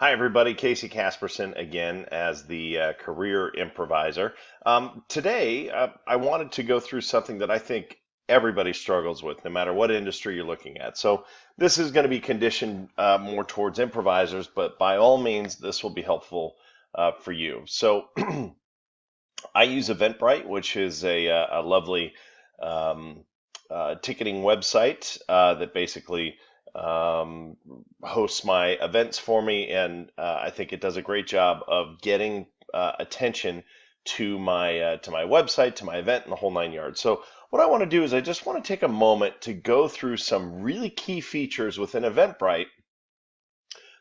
Hi, everybody. Casey Casperson again as the career improviser. Today, I wanted to go through something that I think everybody struggles with, no matter what industry you're looking at. So, this is going to be conditioned more towards improvisers, but by all means, this will be helpful for you. So, I use Eventbrite, which is a lovely um, ticketing website that basically um, hosts my events for me, and I think it does a great job of getting attention to my website, to my event, and the whole nine yards. So what I want to do is I just want to take a moment to go through some really key features within Eventbrite.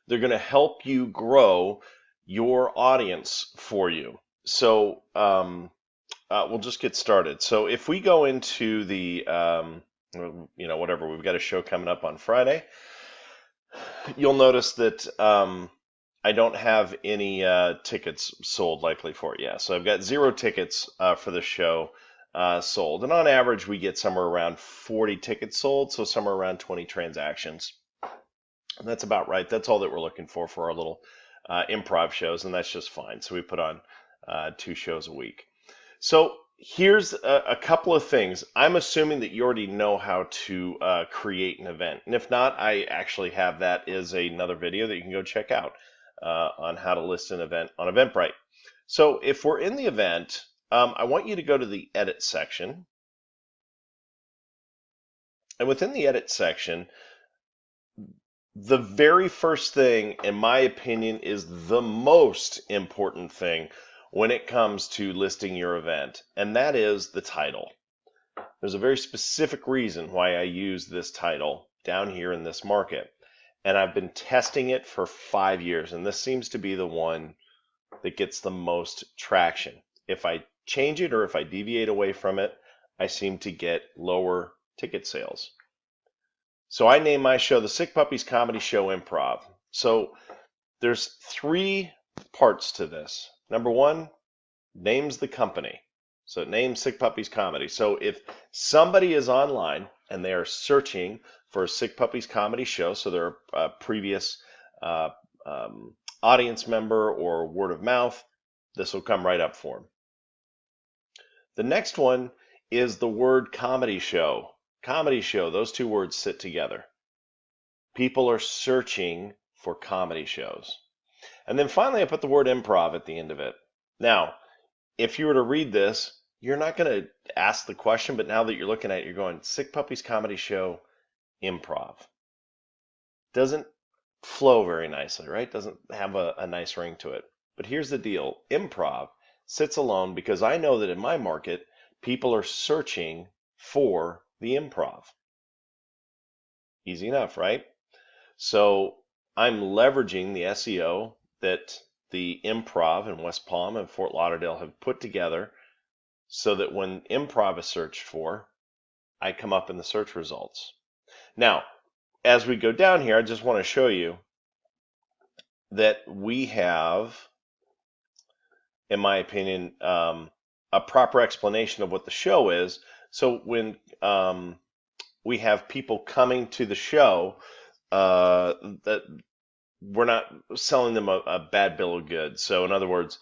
They're going to help you grow your audience for you. So we'll just get started. So if we go into the whatever, we've got a show coming up on Friday. You'll notice that I don't have any tickets sold likely for it yet. So I've got 0 tickets for the show sold. And on average, we get somewhere around 40 tickets sold, so somewhere around 20 transactions. And that's about right. That's all that we're looking for our little improv shows, and that's just fine. So we put on 2 shows a week. So here's a couple of things. I'm assuming that you already know how to create an event. And if not, I actually have that as another video that you can go check out on how to list an event on Eventbrite. So if we're in the event, I want you to go to the edit section. And within the edit section, the very first thing, in my opinion, is the most important thing when it comes to listing your event, and that is the title. There's a very specific reason why I use this title down here in this market, and I've been testing it for 5 years, and this seems to be the one that gets the most traction. If I change it or if I deviate away from it, I seem to get lower ticket sales. So I name my show the Sick Puppies Comedy Show Improv. So there's 3 parts to this. Number 1, names the company. So it names Sick Puppies Comedy. So if somebody is online and they are searching for a Sick Puppies Comedy Show, so they're a previous audience member or word of mouth, this will come right up for them. The next one is the word comedy show. Comedy show, those 2 words sit together. People are searching for comedy shows. And then finally, I put the word improv at the end of it. Now, if you were to read this, you're not going to ask the question, but now that you're looking at it, you're going, Sick Puppies Comedy Show Improv. Doesn't flow very nicely, right? Doesn't have a nice ring to it. But here's the deal. Improv sits alone because I know that in my market, people are searching for the improv. Easy enough, right? So I'm leveraging the SEO that the improv in West Palm and Fort Lauderdale have put together so that when improv is searched for, I come up in the search results. Now, as we go down here, I just want to show you that we have, in my opinion, a proper explanation of what the show is. So when we have people coming to the show, that we're not selling them a bad bill of goods. So in other words,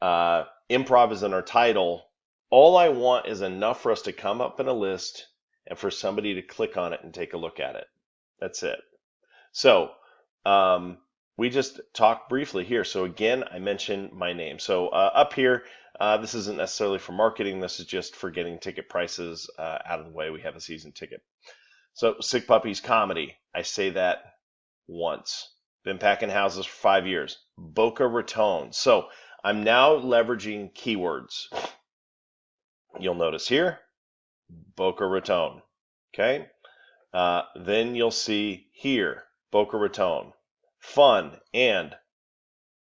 improv is in our title. All I want is enough for us to come up in a list and for somebody to click on it and take a look at it. That's it. So we just talked briefly here. So again, I mentioned my name. So up here, this isn't necessarily for marketing. This is just for getting ticket prices out of the way. We have a season ticket. So Sick Puppies Comedy, I say that once. Been packing houses for 5 years. Boca Raton. So I'm now leveraging keywords. You'll notice here, Boca Raton. Okay. Then you'll see here, Boca Raton. Fun and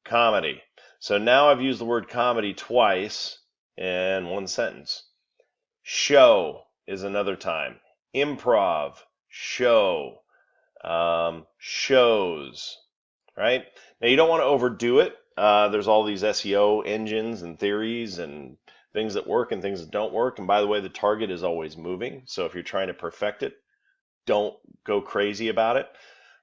comedy. So now I've used the word comedy twice in one sentence. Show is another time. Improv, show, shows, right? Now you don't want to overdo it. There's all these SEO engines and theories and things that work and things that don't work. And by the way, the target is always moving. So if you're trying to perfect it, don't go crazy about it.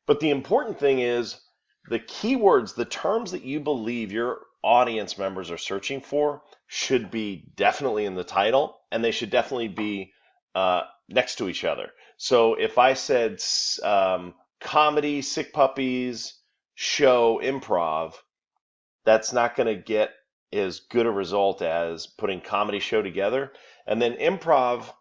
But the important thing is The keywords, the terms that you believe your audience members are searching for should be definitely in the title, and they should definitely be next to each other. So if I said comedy, sick puppies, show, improv, that's not going to get as good a result as putting comedy show together. And then improv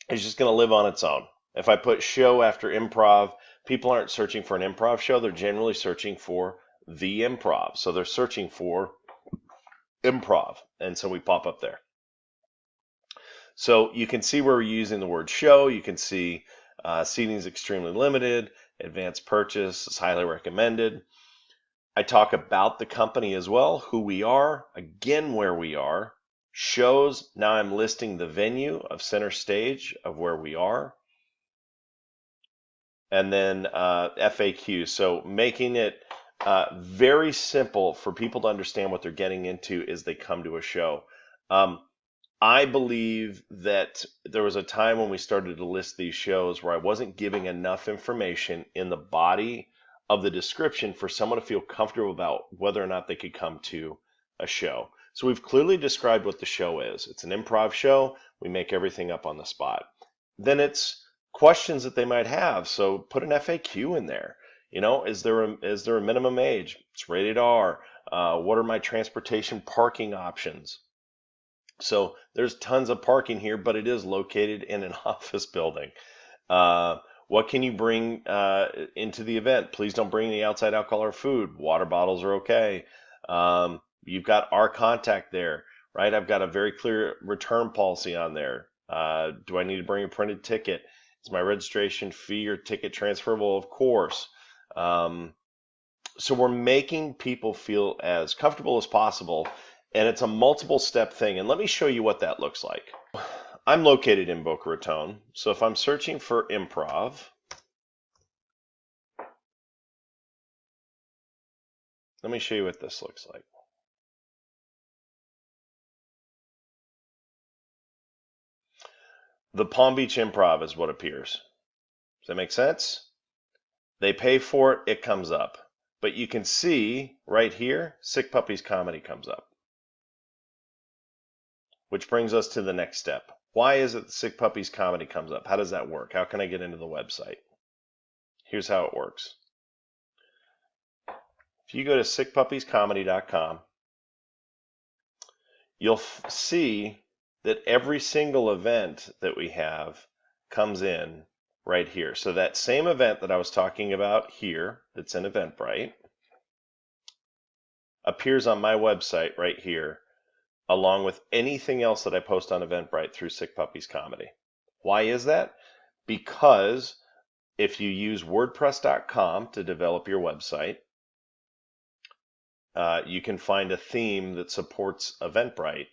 is just going to live on its own. If I put show after improv, people aren't searching for an improv show. They're generally searching for the improv. So they're searching for improv. And so we pop up there. So you can see where we're using the word show. You can see seating is extremely limited. Advanced purchase is highly recommended. I talk about the company as well, who we are, again, where we are. Shows, now I'm listing the venue of center stage of where we are. And then FAQ, so making it very simple for people to understand what they're getting into as they come to a show. I believe that there was a time when we started to list these shows where I wasn't giving enough information in the body of the description for someone to feel comfortable about whether or not they could come to a show. So we've clearly described what the show is. It's an improv show. We make everything up on the spot. Then it's questions that they might have. So put an FAQ in there. You know, is there a minimum age? It's rated R. What are my transportation parking options? So there's tons of parking here, but it is located in an office building. What can you bring into the event? Please don't bring any outside alcohol or food. Water bottles are okay. You've got our contact there, right? I've got a very clear return policy on there. Do I need to bring a printed ticket? Is my registration fee or ticket transferable? Of course. So we're making people feel as comfortable as possible, and it's a multiple step thing. And let me show you what that looks like. I'm located in Boca Raton, so if I'm searching for improv, let me show you what this looks like. The Palm Beach Improv is what appears. Does that make sense? They pay for it, it comes up. But you can see right here, Sick Puppies Comedy comes up. Which brings us to the next step. Why is it Sick Puppies Comedy comes up? How does that work? How can I get into the website? Here's how it works. If you go to sickpuppiescomedy.com, you'll see that every single event that we have comes in right here. So that same event that I was talking about here, that's in Eventbrite, appears on my website right here, along with anything else that I post on Eventbrite through Sick Puppies Comedy. Why is that? Because if you use WordPress.com to develop your website, you can find a theme that supports Eventbrite,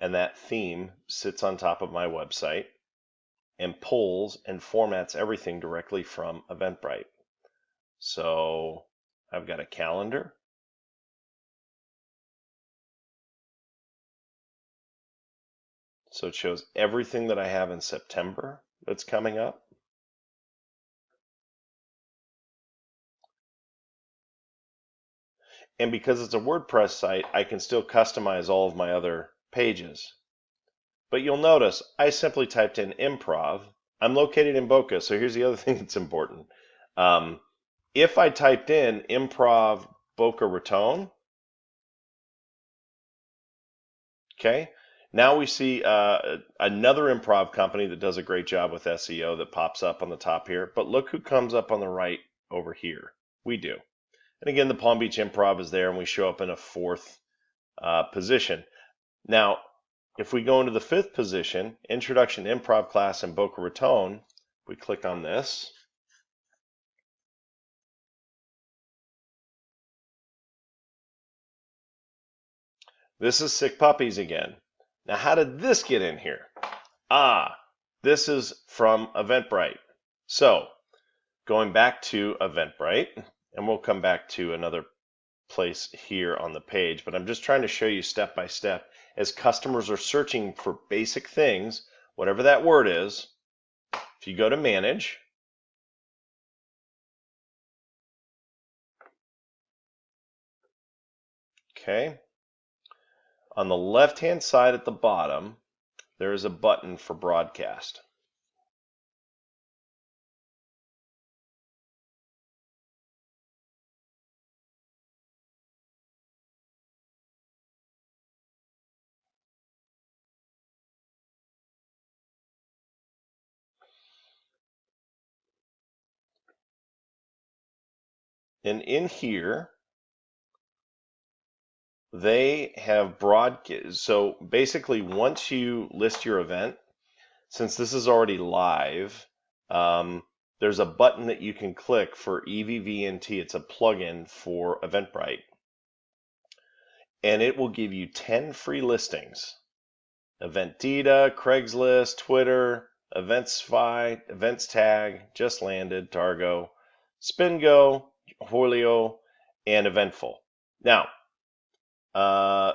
and that theme sits on top of my website and pulls and formats everything directly from Eventbrite. So I've got a calendar. So it shows everything that I have in September that's coming up. And because it's a WordPress site, I can still customize all of my other pages. But you'll notice I simply typed in improv. I'm located in Boca, so here's the other thing that's important. If I typed in improv Boca Raton, okay, now we see another improv company that does a great job with SEO that pops up on the top here. But look who comes up on the right over here. We do. And again, the Palm Beach Improv is there, and we show up in a fourth position. Now, if we go into the fifth position, Introduction to Improv Class in Boca Raton, we click on this. This is Sick Puppies again. Now, how did this get in here? This is from Eventbrite. So, going back to Eventbrite, and we'll come back to another place here on the page, but I'm just trying to show you step by step as customers are searching for basic things, whatever that word is. If you go to manage, Okay. On the left-hand side at the bottom, there is a button for broadcast. And in here, they have broadcast. So basically, once you list your event, since this is already live, there's a button that you can click for EVVNT. It's a plugin for Eventbrite. And it will give you 10 free listings. Event Data, Craigslist, Twitter, Eventsify, Events Tag, Just Landed, Targo, Spingo, Holio, and Eventful. Now,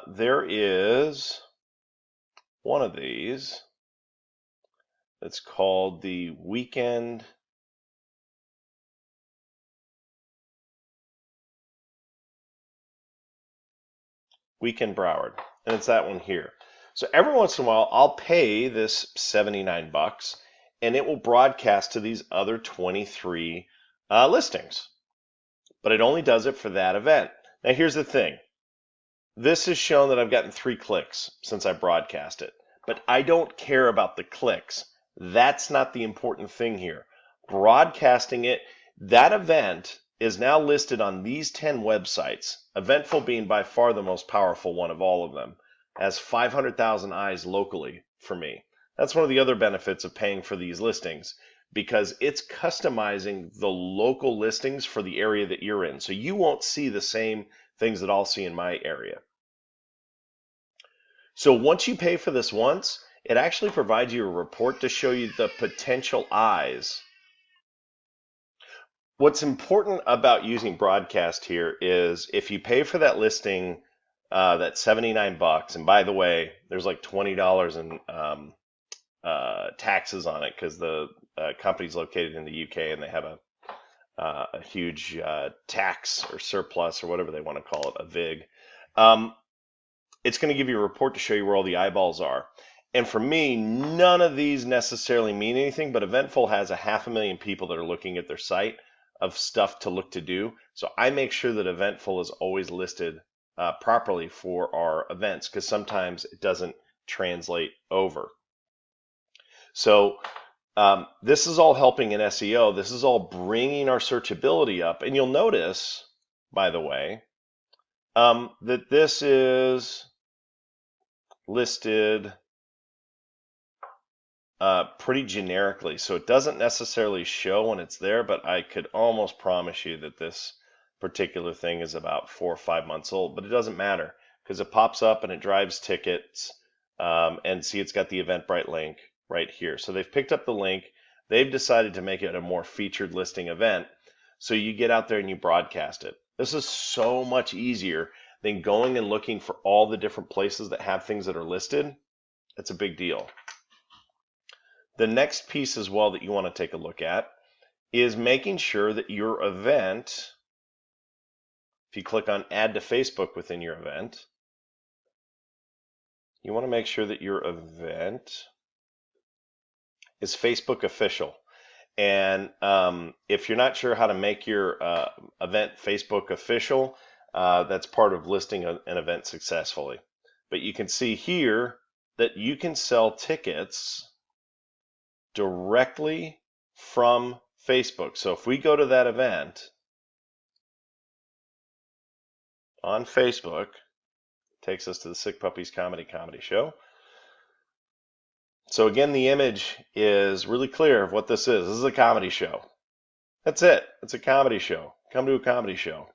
there is one of these that's called the Weekend Broward, and it's that one here. So every once in a while, I'll pay this 79 bucks, and it will broadcast to these other 23 listings. But it only does it for that event. Now here's the thing. This has shown that I've gotten 3 clicks since I broadcast it, but I don't care about the clicks. That's not the important thing here. Broadcasting it, that event is now listed on these 10 websites, Eventful being by far the most powerful one of all of them, has 500,000 eyes locally for me. That's one of the other benefits of paying for these listings, because it's customizing the local listings for the area that you're in. So you won't see the same things that I'll see in my area. So once you pay for this once, it actually provides you a report to show you the potential eyes. What's important about using broadcast here is if you pay for that listing, that 79 bucks, and by the way, there's like $20 in taxes on it because the company's located in the UK and they have a huge tax or surplus or whatever they want to call it, a VIG. It's going to give you a report to show you where all the eyeballs are. And for me, none of these necessarily mean anything, but Eventful has 500,000 people that are looking at their site of stuff to look to do. So I make sure that Eventful is always listed properly for our events, because sometimes it doesn't translate over. So this is all helping in SEO. This is all bringing our searchability up. And you'll notice, by the way, that this is listed pretty generically. So it doesn't necessarily show when it's there, but I could almost promise you that this particular thing is about 4 or 5 months old, but it doesn't matter because it pops up and it drives tickets. And see, it's got the Eventbrite link right here. So they've picked up the link. They've decided to make it a more featured listing event. So you get out there and you broadcast it. This is so much easier than going and looking for all the different places that have things that are listed. It's a big deal. The next piece as well that you want to take a look at is making sure that your event, if you click on Add to Facebook within your event, you want to make sure that your event is Facebook official. And if you're not sure how to make your event Facebook official, that's part of listing an event successfully. But you can see here that you can sell tickets directly from Facebook. So if we go to that event on Facebook, takes us to the Sick Puppies Comedy Show. So again, the image is really clear of what this is. This is a comedy show. That's it. It's a comedy show. Come to a comedy show.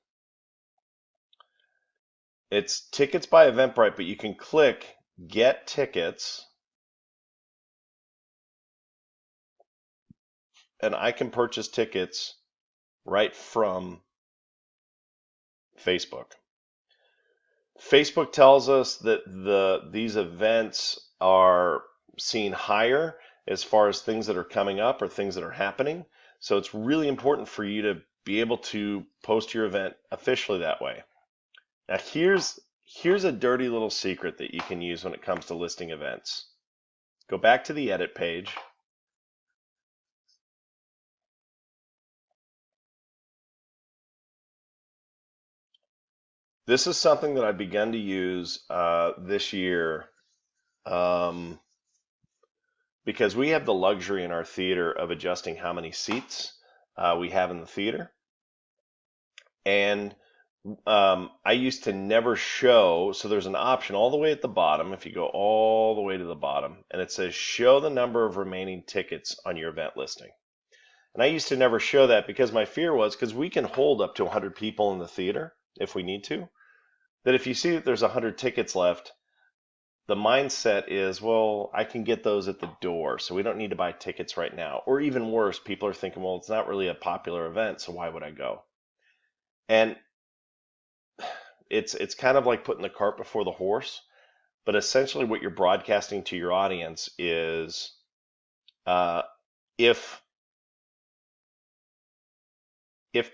It's tickets by Eventbrite, but you can click Get Tickets, and I can purchase tickets right from Facebook. Facebook tells us that these events are seen higher as far as things that are coming up or things that are happening. So it's really important for you to be able to post your event officially that way. Now here's here's a dirty little secret that you can use when it comes to listing events. Go back to the edit page. This is something that I've begun to use this year because we have the luxury in our theater of adjusting how many seats we have in the theater. And I used to never show, so there's an option all the way at the bottom, if you go all the way to the bottom, and it says show the number of remaining tickets on your event listing. And I used to never show that because my fear was, because we can hold up to 100 people in the theater if we need to, that if you see that there's 100 tickets left, the mindset is, well, I can get those at the door, so we don't need to buy tickets right now. Or even worse, people are thinking, well, it's not really a popular event, so why would I go? And it's kind of like putting the cart before the horse, but essentially what you're broadcasting to your audience is if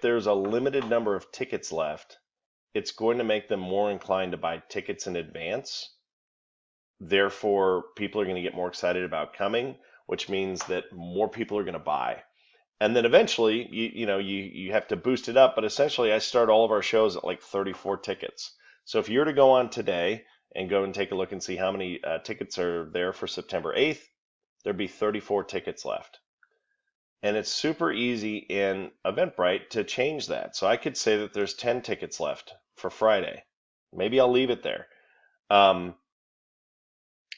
there's a limited number of tickets left, it's going to make them more inclined to buy tickets in advance. Therefore, people are going to get more excited about coming, which means that more people are going to buy. And then eventually, you have to boost it up. But essentially, I start all of our shows at like 34 tickets. So if you were to go on today and go and take a look and see how many tickets are there for September 8th, there'd be 34 tickets left. And it's super easy in Eventbrite to change that. So I could say that there's 10 tickets left for Friday. Maybe I'll leave it there. And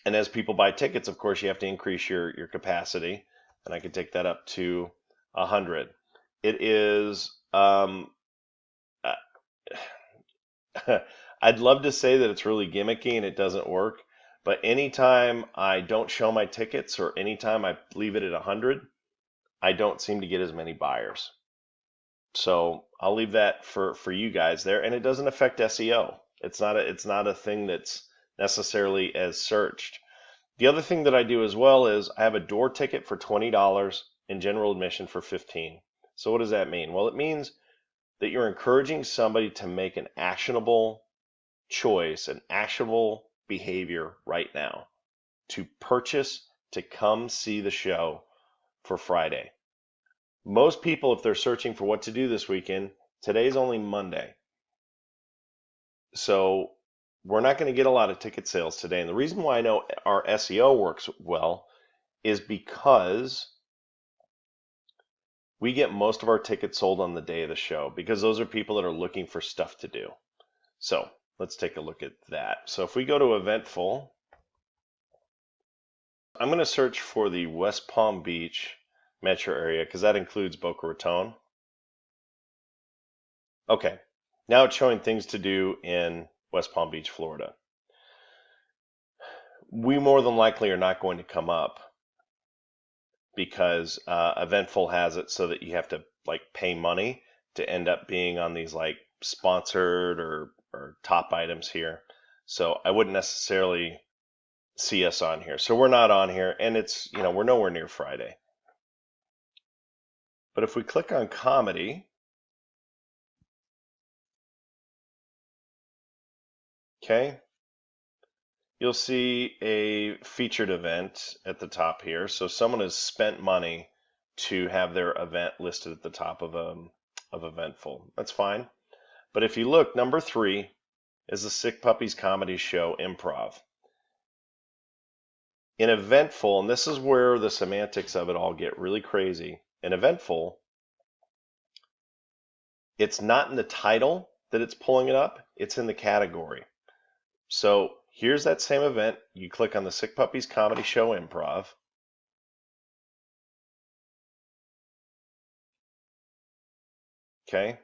as people buy tickets, of course, you have to increase your capacity. And I could take that up to 100. It is, I'd love to say that it's really gimmicky and it doesn't work, but anytime I don't show my tickets or anytime I leave it at 100, I don't seem to get as many buyers. So I'll leave that for you guys there, and it doesn't affect SEO. It's not a thing that's necessarily as searched. The other thing that I do as well is I have a door ticket for $20 and general admission for $15. So what does that mean? Well, it means that you're encouraging somebody to make an actionable choice, an actionable behavior right now to purchase, to come see the show for Friday. Most people, if they're searching for what to do this weekend, today's only Monday. So we're not going to get a lot of ticket sales today. And the reason why I know our SEO works well is because we get most of our tickets sold on the day of the show, because those are people that are looking for stuff to do. So let's take a look at that. So if we go to Eventful, I'm going to search for the West Palm Beach metro area because that includes Boca Raton. Okay, now it's showing things to do in West Palm Beach, Florida. We more than likely are not going to come up because Eventful has it so that you have to like pay money to end up being on these like sponsored or top items here. So I wouldn't necessarily see us on here. So we're not on here, and it's, we're nowhere near Friday. But if we click on comedy, okay, you'll see a featured event at the top here. So someone has spent money to have their event listed at the top of Eventful. That's fine. But if you look, number 3 is the Sick Puppies Comedy Show Improv. In Eventful, and this is where the semantics of it all get really crazy. In Eventful, it's not in the title that it's pulling it up, it's in the category. So here's that same event. You click on the Sick Puppies Comedy Show Improv. Okay.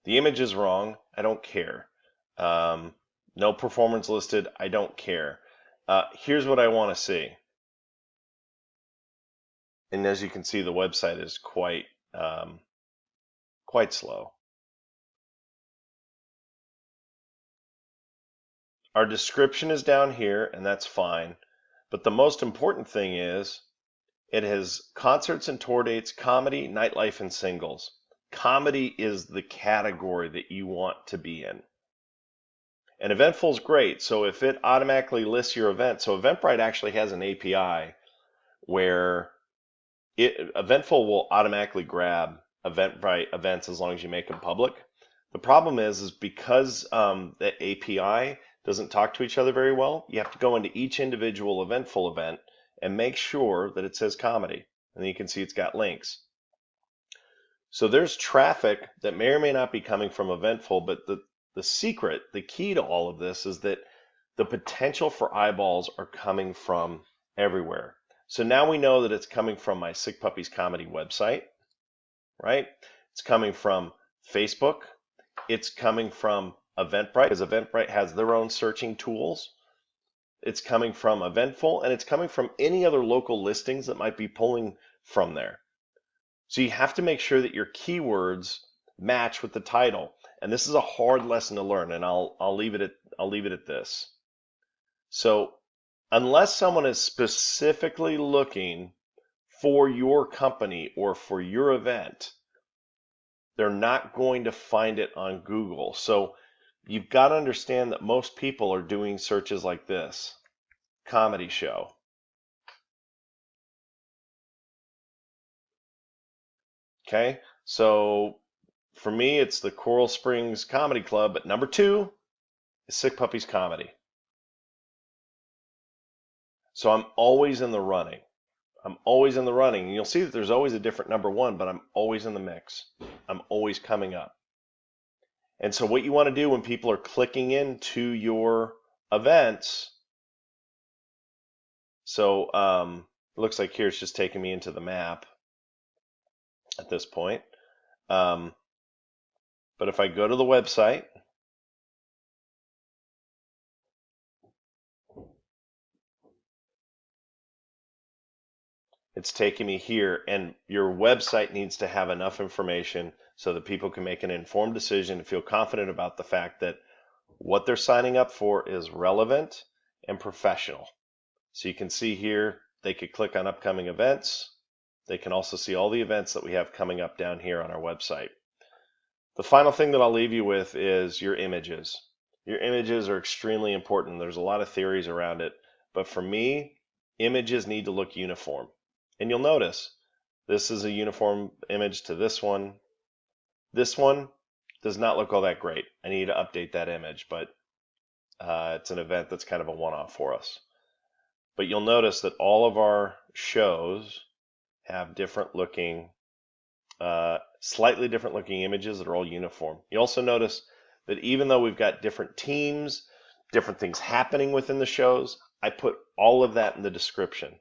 The image is wrong. I don't care. No performance listed. I don't care. Here's what I want to see. And as you can see, the website is quite slow. Our description is down here, and that's fine. But the most important thing is it has concerts and tour dates, comedy, nightlife, and singles. Comedy is the category that you want to be in. And Eventful is great. So if it automatically lists your event, so Eventbrite actually has an API where Eventful will automatically grab Eventbrite events as long as you make them public. The problem is because the API doesn't talk to each other very well, you have to go into each individual Eventful event and make sure that it says comedy. And then you can see it's got links. So there's traffic that may or may not be coming from Eventful, but the secret, the key to all of this is that the potential for eyeballs are coming from everywhere. So now we know that it's coming from my Sick Puppies Comedy website, right? It's coming from Facebook. It's coming from Eventbrite, because Eventbrite has their own searching tools. It's coming from Eventful, and it's coming from any other local listings that might be pulling from there. So you have to make sure that your keywords match with the title. And this is a hard lesson to learn, and I'll leave it at this. So unless someone is specifically looking for your company or for your event, they're not going to find it on Google. So you've got to understand that most people are doing searches like this: comedy show. Okay, so for me, it's the Coral Springs Comedy Club, but number 2 is Sick Puppies Comedy. So I'm always in the running. I'm always in the running. And you'll see that there's always a different number 1, but I'm always in the mix. I'm always coming up. And so what you want to do when people are clicking into your events, so it looks like here it's just taking me into the map at this point. But if I go to the website, it's taking me here, and your website needs to have enough information so that people can make an informed decision and feel confident about the fact that what they're signing up for is relevant and professional. So you can see here, they could click on upcoming events. They can also see all the events that we have coming up down here on our website. The final thing that I'll leave you with is your images. Your images are extremely important. There's a lot of theories around it, but for me, images need to look uniform. And you'll notice this is a uniform image to this one. This one does not look all that great. I need to update that image, but it's an event that's kind of a one-off for us. But you'll notice that all of our shows have different looking, slightly different looking images that are all uniform. You also notice that even though we've got different teams, different things happening within the shows, I put all of that in the description.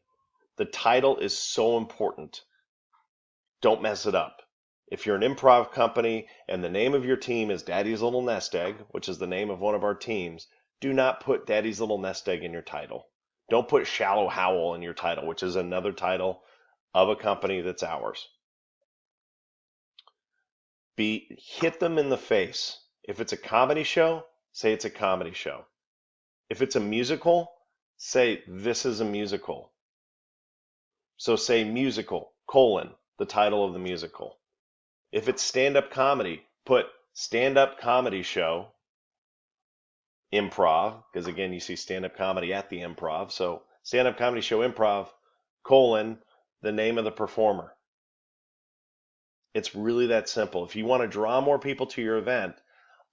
The title is so important. Don't mess it up. If you're an improv company and the name of your team is Daddy's Little Nest Egg, which is the name of one of our teams, do not put Daddy's Little Nest Egg in your title. Don't put Shallow Howl in your title, which is another title of a company that's ours. Hit them in the face. If it's a comedy show, say it's a comedy show. If it's a musical, say this is a musical. So say musical, the title of the musical. If it's stand-up comedy, put stand-up comedy show, improv, because again, you see stand-up comedy at the Improv. So stand-up comedy show improv, the name of the performer. It's really that simple. If you want to draw more people to your event,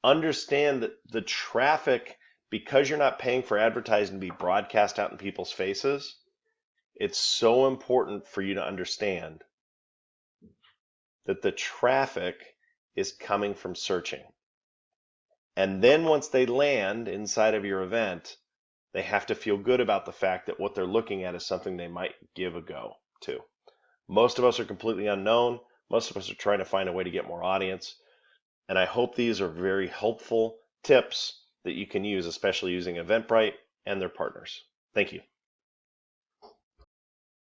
understand that the traffic, because you're not paying for advertising to be broadcast out in people's faces, it's so important for you to understand that the traffic is coming from searching. And then once they land inside of your event, they have to feel good about the fact that what they're looking at is something they might give a go to. Most of us are completely unknown. Most of us are trying to find a way to get more audience. And I hope these are very helpful tips that you can use, especially using Eventbrite and their partners. Thank you.